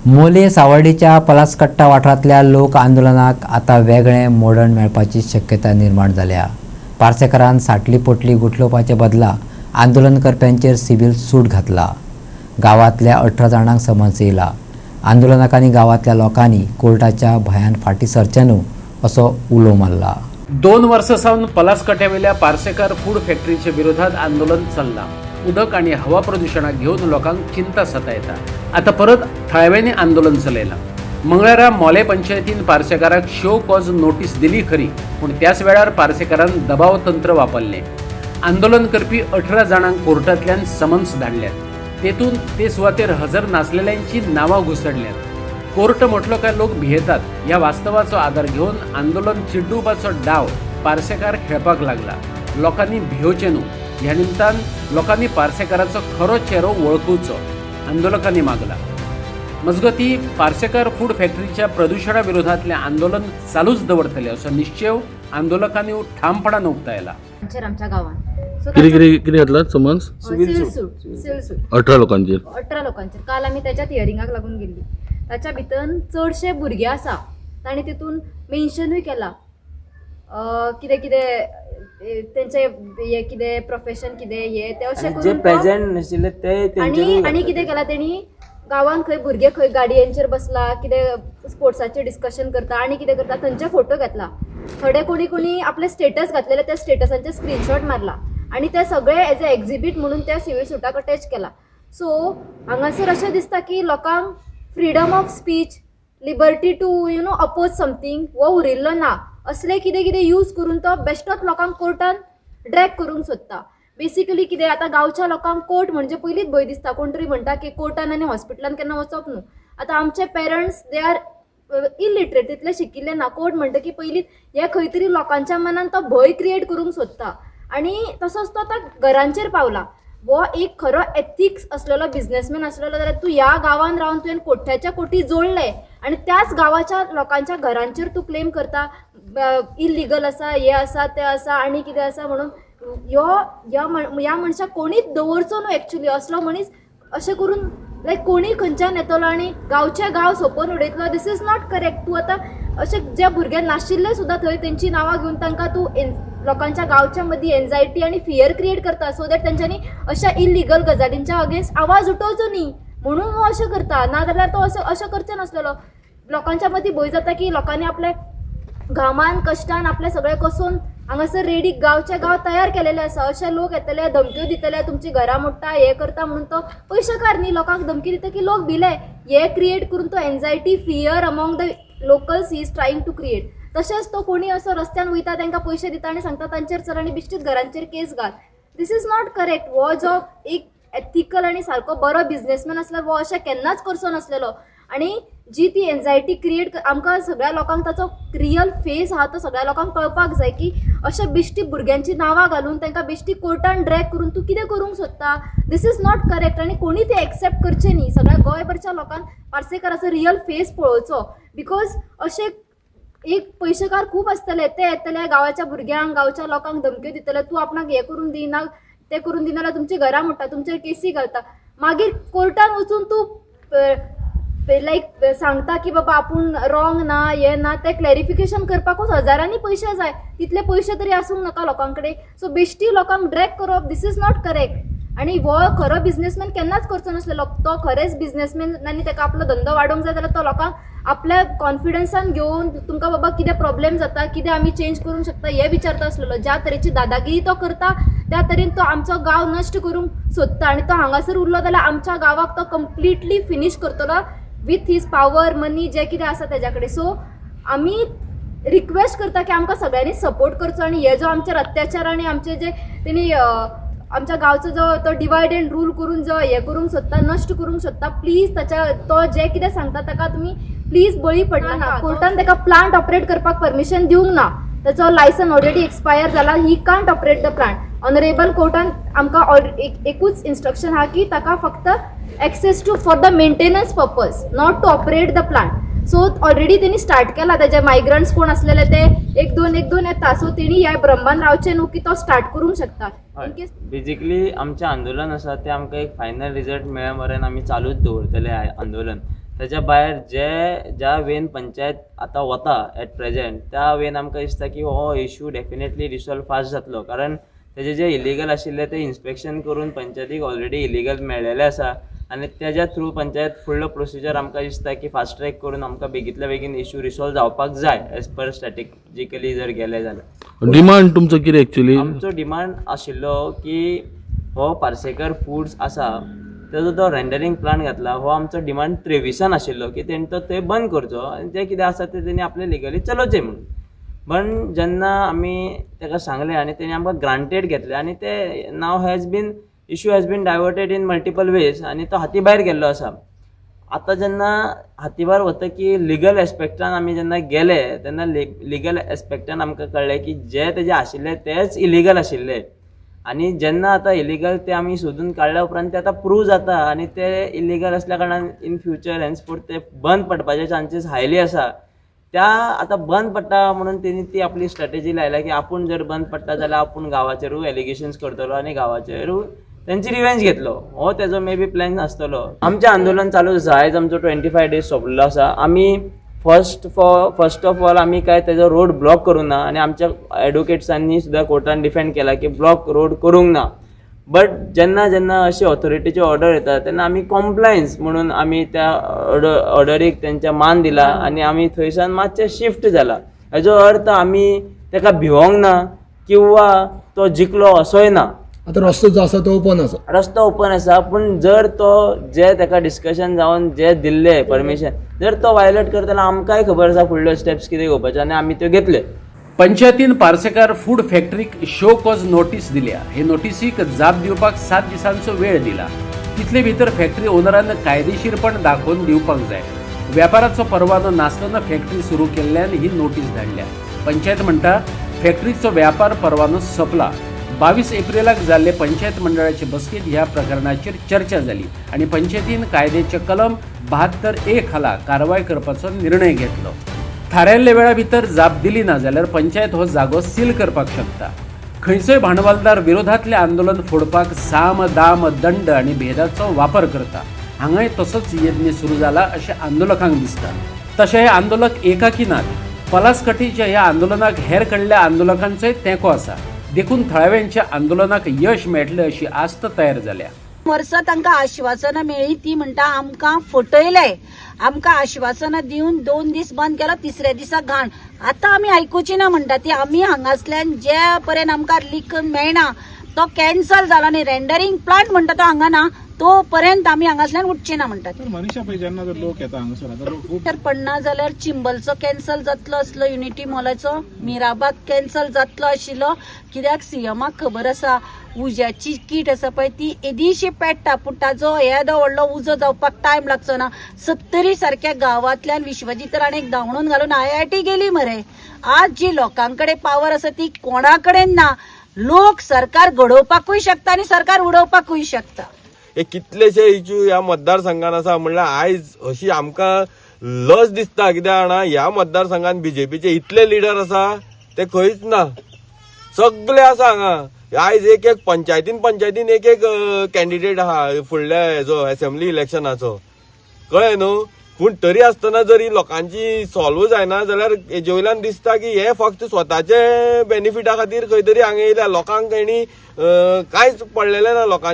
मोले सावर्डेच्या पलासकट्टा वाठारांतल्या लोक आंदोलनाक आता वेगळें मोडण मेळपाची शक्यता निर्माण जाल्या। पार्सेकारान साटली पोटली गुठलोवपाचे बदला आंदोलन करप्यांचेर सिव्हील सूट घातला। गांवांतल्या 18 जाणांक समन्स येयला। आंदोलनकांनी गांवांतल्या लोकांनी कोर्टाच्या भयान फाटी सरचे न्हू असो उलो मारला। 2 वर्सां सावन पलासकट्ट्यावेल्या पार्सेकार फूड फॅक्टरीच्या विरोधात आंदोलन चल्लां। उदक आणि हवा प्रदूषणाक घेऊन लोकांक चिंता सतायता। आता परत थळाव्यांनी आंदोलन चलयलां। मंगळारा मोले पंचायतीन पार्सेकाराक शो कॉज नोटीस दिली खरी, पूण त्याच वेळार पार्सेकारान दबाव तंत्र वापरलें। आंदोलन करपी 18 जाणांक कोर्टांतल्यान समन्स धाडल्यात। तेतून ते सुवातेर हजर नासलेल्यांची नांवां घुसडल्यात। कोर्ट म्हटलो काय लोक भियेतात ह्या वास्तवाचो आधार घेऊन आंदोलन चिड्डुवपाचो डाव पार्सेकार खेळपाक लागला। लोकांनी भिवचें न्हू ह्या निमतान लोकांनी पार्सेकाराचो खरो चेहरो वळखुचो आंदोलकांनी मागला। मजगती पार्सेकार फूड फॅक्टरीच्या प्रदूषणा विरोधातलें आंदोलन चालूच दवरतले असो निश्चय आंदोलकांनी ठामपणान उक्तायला। आमच्या गावात किती घातला समन्स? सिव्हिल सूट 18 लोकांचेर 18 लोकांचेर। काल आमी त्याच्यात हियरिंगाक लागून गेल्ली। ताच्या भितर चडशे भुरगे आसा। तांणी तितून मेन्शनूय केला कितें कितें तेंचे हे कितें प्रोफेशन कितें हे ते अशें करून जे प्रेजेंट नाशिल्ले ते आनी कितें केला तेणी गांवांत खंय भुरगे खंय गाडयेंचेर बसला कितें स्पोर्ट्साचेर डिस्कशन करता आनी कितें करता थंयचे फोटो घेतला। थोडे कोणी आपले स्टेटस घातलेले त्या स्टेटसांचे स्क्रीनशॉट मारला आनी ते सगळे एज अ एक्झिबीट म्हणून त्या सिव्हील सूटाक अटॅच केला। सो हांगासर अशें दिसता की लोकांक freedom of speech, liberty to oppose something वो उरिल्लो ना। असले कितें कितें यूज करून तो बेश्टोच लोकांक कोर्टान ड्रॅग करूंक सोदता। बेसिकली कितें आतां गांवच्या लोकांक कोर्ट म्हणजे पयलींच भंय दिसता। कोण तरी म्हणटा की कोर्टान आनी हॉस्पिटलान केन्ना वचप न्हू। आतां आमचे पेरंट्स दे आर इलिटरेट, तितले शिकिल्ले ना। कोर्ट म्हणटा की पयलींच हे खंय तरी लोकांच्या मनान तो भंय क्रिएट करूंक सोदता आनी तसोच तो आतां घरांचेर पावला। वो एक खरो एथिक्स असलेलो बिझनेसमॅन असलेलो जाल्यार तूं ह्या गांवांत रावन तुवें कोट्याच्या कोटी जोडले आनी त्याच गांवाच्या लोकांच्या घरांचेर तूं क्लेम करता इल्लिगल आसा, हे आसा, ते आसा आनी कितें आसा म्हणून ह्या मनशाक कोणीच दवरचो न्हू। एक्चुली असलो मनीस अशें करून लायक कोणी खंयच्यान येतलो आनी गांवचे गांव सोंपोवन उडयतलो। This is not correct. तूं आतां अशें जे भुरगे नाशिल्ले सुद्दां थंय तेंची नांवां घेवन तांकां तूं लोकांच्या गांवच्या मदीं एन्झायटी आनी फियर क्रिएट करता सो दॅट तेंच्यांनी अशा इल्लिगल गजालींच्या अगेन्स्ट आवाज उठोवचो न्ही म्हणून हो अशें करता। नाजाल्यार तो अशें करचें नासलेलो। लोकांच्या मदीं भंय जाता की लोकांनी आपले घामान कश्टान आपले सगळे कसून हांगासर रेडी गांवचे गांव तयार केलेले आसा। अशे लोक येतले धमक्यो दितले तुमची घरां मोडटा हे करता म्हणून तो पयशेकार न्ही लोकांक धमकी दिता की लोक भिले हे क्रिएट करून तो anxiety fear among the locals he is trying to create. तशेंच तो कोणी असो रस्त्यान वयता तांकां पयशे दिता आनी सांगता तांचेर चल आनी बिश्टीत घरांचेर केस घाल। This is not correct. हो जो एक एथिकल आनी सारको बरो बिझनेसमॅन आसल्यार हो अशें केन्नाच करचो नासलेलो। आनी जी ती एन्झायटी क्रिएट आमकां सगळ्या लोकांक ताचो रियल फेस आहा तो सगळ्या लोकांक कळपाक जाय की अशा बिश्टी भुरग्यांची नांवां घालून तांकां बिश्टी कोर्टान ड्रॅग करून तूं कितें करूंक सोदता। दीस इज नॉट करेक्ट आनी कोणी ते एक्सेप्ट करचें न्ही। सगळ्या गोंयभरच्या लोकांक पार्सेकाराचो रियल फेस पळोवचो बिकॉज अशें एक पयशेकार खूब आसतले ते येतले गांवाच्या भुरग्यांक गांवच्या लोकांक धमक्यो दितले तूं आपणाक हें करून दिना तें करून दिना जाल्यार तुमची घरां मोडटा तुमचेर केसी घालता। मागीर कोर्टान वचून तूं लायक सांगता की बाबा आपूण रॉंग ना हे ना ते क्लॅरिफिकेशन करपाकूच हजारांनी पयशे जाय। तितले पयशे तरी आसूंक नाका लोकां कडेन। सो बेश्टी लोकांक ड्रॅग करप दीस इज नॉट करेक्ट। आनी हो खरो बिझनेसमॅन केन्नाच करचो नासलेलो। तो खरेंच बिझनेसमॅन आनी ताका आपलो धंदो वाडोवंक जाय जाल्यार तो लोकांक आपल्या कॉन्फिडन्सान घेवन तुमकां बाबा कितें प्रॉब्लेम जाता कितें आमी चेंज करूंक शकता हे विचारता आसलेलो। ज्या तरेची दादागिरी तो करता त्या तरेन तो आमचो गांव नश्ट करूंक सोदता आनी तो हांगासर उरलो जाल्यार आमच्या गांवाक तो कंप्लिटली फिनीश करतलो विथ हीज पावर मनी जे कितें आसा तेज्या कडेन। सो आमी रिक्वेस्ट करता की आमकां सगळ्यांनी सपोर्ट करचो आनी हे जो आमचेर अत्याचार आनी आमचे जे तेणी आमच्या गांवचो जो तो डिवायड एंड रूल करून जो हे करूंक सोदता नश्ट करूंक सोदता प्लीज तो जे कितें सांगता ताका तुमी प्लीज बळी पडला ना। कोर्टान ताका प्लांट ऑपरेट करपाक परमिशन दिवंक ना। ताचो लायसन ऑलरेडी एक्सपायर जाला। He can't operate the plant. Honourable कोर्टान आमकां एकूच इंस्ट्रक्शन आहा की ताका फक्त access to for the maintenance purpose not to operate the plant. So already तेणी स्टार्ट केला तेजे मायग्रंट्स कोण असलेले ते एक दोन येता सो तेणी ह्या भ्रमान रावचे न्हू की तो स्टार्ट करूंक शकता। बेजिकली आमचें आंदोलन आसा तें आमकां एक फायनल रिजल्ट मेळ्ळे मेरेन आमी चालूच दवरतले आंदोलन। त्याच्या भायर ज्या वेन पंचायत आतां वता एट प्रेजेंट त्या वेन आमकां दिसता की हो इश्यू डेफिनेटली रिसॉल्व फास्ट जातलो, कारण तेजे जे इलिगल आशिल्ले ते इन्स्पेक्शन करून पंचायतीक ऑलरेडी इलिगल मेळ्ळेले आसा आनी तेज्या थ्रू पंचायत फुडलो प्रोसिजर आमकां दिसता की फास्ट ट्रॅक करून आमकां बेगींतल्या बेगीन इश्यू रिसॉल्व जावपाक जाय एज पर स्ट्रॅटेजिकली जर गेले जाल्यार. डिमांड तुमचो कितें एक्चुअली? आमचो डिमांड आशिल्लो की हो पार्सेकर फूड्स आसा तेजो जो रेंडरिंग प्लांट घातला हो आमचो डिमांड 23 आशिल्लो की तेणी तो थंय बंद करचो आनी जें कितें आसा तें तेणी आपलें लिगली चलोवचें म्हणून. पण जेन्ना आमी ताका सांगलें आनी तेणी आमकां ग्रांटेड घेतलें आनी ते नाव issue has been diverted in multiple ways आनी तो हाती भायर गेल्लो आसा. आतां जेन्ना हाती भायर वता की लिगल एस्पेक्टान आमी जेन्ना गेले तेन्ना लिगल एस्पेक्टान आमकां कळ्ळें की जे तेजे आशिल्ले तेच इलिगल आशिल्ले आनी जेन्ना आतां इलिगल ते आमी सोदून काडल्या उपरांत ते आतां प्रूव जाता आनी ते इलिगल आसल्या कारणान इन फ्युचर हेन्सफोर्थ ते बंद पडपाचे चान्सीस हायली आसा. त्या आतां बंद पडटा म्हणून तेणी ती आपली स्ट्रॅटेजी लायल्या की आपूण जर बंद पडटा जाल्यार आपूण गांवाचेरूय एलिगेशन्स करतलो आनी गांवाचेरूय तेंची रिवेंज घेतलो हो तेजो मे बी प्लॅन आसतलो. आमचें आंदोलन चालू आसा. आयज आमचो 25 days सोंपलेलो आसा. आमी फर्स्ट ऑफ ऑल आमी काय तेजो रोड ब्लॉक करूंक ना आनी आमच्या एडवोकेट्सांनी सुद्दां कोर्टान डिफेंड केला की ब्लॉक रोड करूंक ना. बट जेन्ना जेन्ना अशी ऑथॉरिटीची ऑर्डर येता तेन्ना आमी कॉम्प्लायन्स म्हणून आमी त्या ऑर्डरीक तेंच्या मान दिला आनी आमी थंयसान मातशे शिफ्ट जाला. हेजो अर्थ आमी ताका भिवोंक ना किंवा तो जिखलो असोय ना. आता रस्तो जो आसा तो ओपन आसा. रस्तो ओपन आसा पूण जर तो जे ताका डिस्कशन जावन जे दिल्ले परमिशन जर तो वायलेट करता जाल्यार आमकांय खबर आसा फुडल्यो स्टेप्स कितें घेवपाचे आनी आमी त्यो घेतले. पंचायतीन पार्सेकार फूड फॅक्टरीक शो कॉज नोटीस दिल्या. हे नोटीसीक जाप दिवपाक 7 दिसांचो वेळ दिला. तितले भितर फॅक्टरी ओनरान कायदेशीरपण दाखोवन दिवपाक जाय. व्यापाराचो परवानो नासतना फॅक्टरी सुरू केल्ल्यान ही नोटीस धाडल्या. पंचायत म्हणटा फॅक्टरीचो व्यापार परवानो सोंपला. 22 एप्रिलाक जाल्ले पंचायत मंडळाचे बसकेत ह्या प्रकरणाचेर चर्चा जाली आनी पंचायतीन कायद्याचे कलम 72A खाला कारवाय करपाचो निर्णय घेतलो. थारायल्ल्या वेळा भितर जाप दिली ना जाल्यार पंचायत हो जागो सील करपाक शकता. खंयचोय भांडवलदार विरोधातले आंदोलन फोडपाक साम दाम दंड आनी भेदाचो वापर करता. हांगाय तसोच यत्न सुरू जाला अशें आंदोलकांक दिसता. तशें हे आंदोलक एकाकी नात. पलासकटीच्या ह्या आंदोलनाक हेर कडल्या आंदोलकांचोय तेंको आसा. देखून थळाव्यांच्या आंदोलनाक यश मेळटलें अशी आस्त तयार जाल्या. वर्सां तांकां आश्वासनां मेळ्ळी. ती म्हणटा आमकां फटयले, आमकां आश्वासनां दिवन 2 दीस बंद केलो, तिसऱ्या दिसा घाण. आतां आमी आयकुची ना म्हणटा ती. आमी हांगासल्यान जे पर्यंत आमकां लिखन मेळना तो कॅन्सल जाला आनी रेंडरिंग प्लांट म्हणटा तो हांगा ना तो पर्यंत आमी हांगासल्यान उठचे ना म्हणटात. मनीषा पळय जेन्ना जर लोक येता हांगासर आतां खूब तर पडना जाल्यार चिंबलचो कॅन्सल जातलो आसलो, युनिटी मॉलाचो मिराबाग कॅन्सल जातलो आशिल्लो. कित्याक सीएमाक खबर आसा उज्याची कीट आसा पळय ती येदीशी पेट्टा पूण ताजो येदो व्हडलो उजो जावपाक टायम लागचो ना. 70 सारख्या गांवांतल्यान विश्वजीत राणेक धांवणून घालून IIT गेली मरे. आज जी लोकांकडे पावर आसा ती कोणा कडेन ना. लोक सरकार घडोवपाकूय शकता आनी सरकार उडोवपाकूय शकता. हे कितलेशे इश्यू ह्या मतदारसंघात आसा म्हणल्यार आयज अशी आमकां लज दिसता. कित्याक जाणा ह्या मतदारसंघात बीजेपीचे इतले लिडर आसा ते खंयच ना. सगळे आसा हांगा. आयज एक पंचायतीन एक कॅन्डिडेट आहा फुडल्या हेजो असेंब्ली इलेक्शनाचो कळ्ळें न्हू. पूण तरी आसतना जर ही लोकांची सॉल्व जायना जाल्यार हेजे वयल्यान दिसता की हे फक्त स्वताचे बेनिफिटा खातीर खंय तरी हांगा येयल्या. लोकांक हेणी कांयच पडलेलें ना लोकांचे.